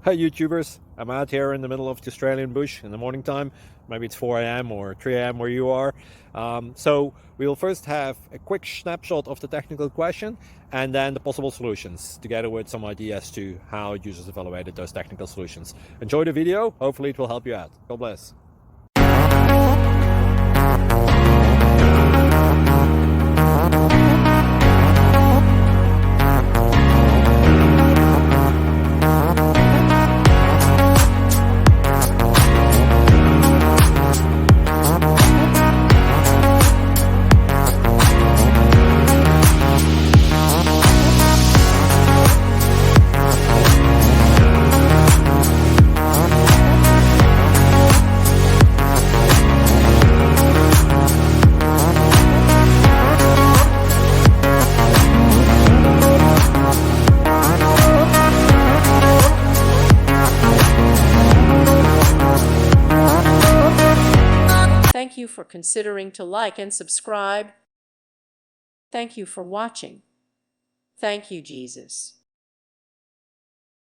Hi YouTubers, I'm out here in the middle of the Australian bush in the morning time. Maybe it's 4 a.m. or 3 a.m. where you are. So we'll first have a quick snapshot of the technical question and then the possible solutions, together with some ideas to how users evaluated those technical solutions. Enjoy the video, hopefully it will help you out. God bless. Thank you for considering to like and subscribe. Thank you for watching. Thank you, Jesus.